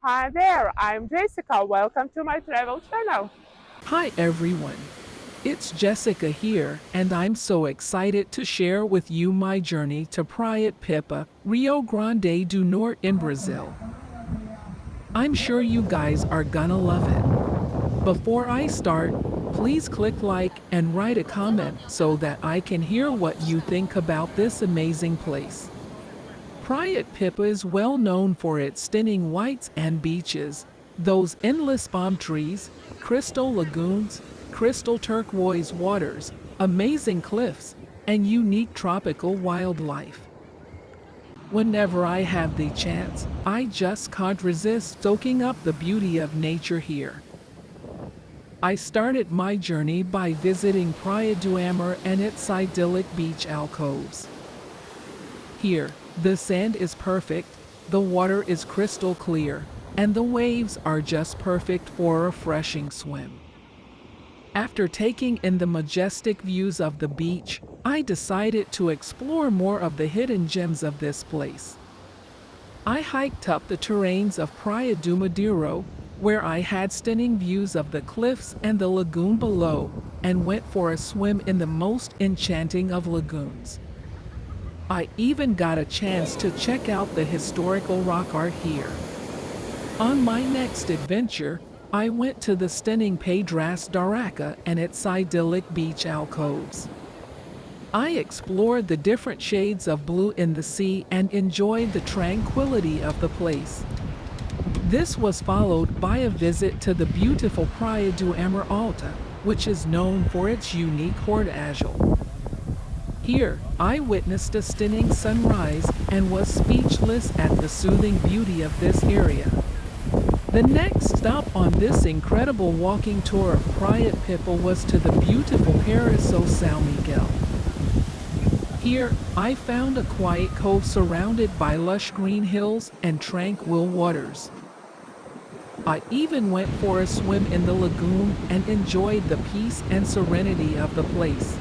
Hi there, I'm Jessica. Welcome to my travel channel. Hi everyone, it's Jessica here, and I'm so excited to share with you my journey to Praia Pipa, Rio Grande do Norte in Brazil. I'm sure you guys are gonna love it. Before I start, please click like and write a comment so that I can hear what you think about this amazing place. Praia Pipa is well known for its stunning whites and beaches, those endless palm trees, crystal lagoons, crystal turquoise waters, amazing cliffs, and unique tropical wildlife. Whenever I have the chance, I just can't resist soaking up the beauty of nature here. I started my journey by visiting Praia do Amor and its idyllic beach alcoves. Here, the sand is perfect, the water is crystal clear, and the waves are just perfect for a refreshing swim. After taking in the majestic views of the beach, I decided to explore more of the hidden gems of this place. I hiked up the terrains of Praia do Madeiro, where I had stunning views of the cliffs and the lagoon below, and went for a swim in the most enchanting of lagoons. I even got a chance to check out the historical rock art here. On my next adventure, I went to the stunning Pedras d'Araca and its idyllic beach alcoves. I explored the different shades of blue in the sea and enjoyed the tranquility of the place. This was followed by a visit to the beautiful Praia do Amor Alta, which is known for its unique horticulture. Here, I witnessed a stunning sunrise and was speechless at the soothing beauty of this area. The next stop on this incredible walking tour of Praia Pipa was to the beautiful Paraíso São Miguel. Here, I found a quiet cove surrounded by lush green hills and tranquil waters. I even went for a swim in the lagoon and enjoyed the peace and serenity of the place.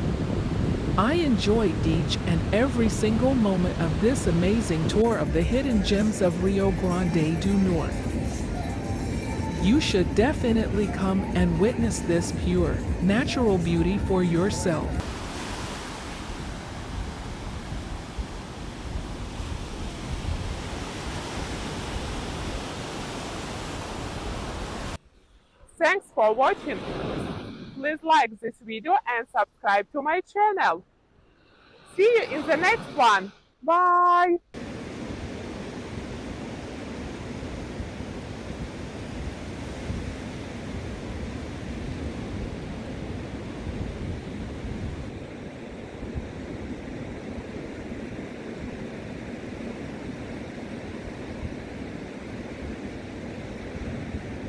I enjoyed each and every single moment of this amazing tour of the hidden gems of Rio Grande do Norte. You should definitely come and witness this pure, natural beauty for yourself. Thanks for watching. Please like this video and subscribe to my channel. See you in the next one. Bye!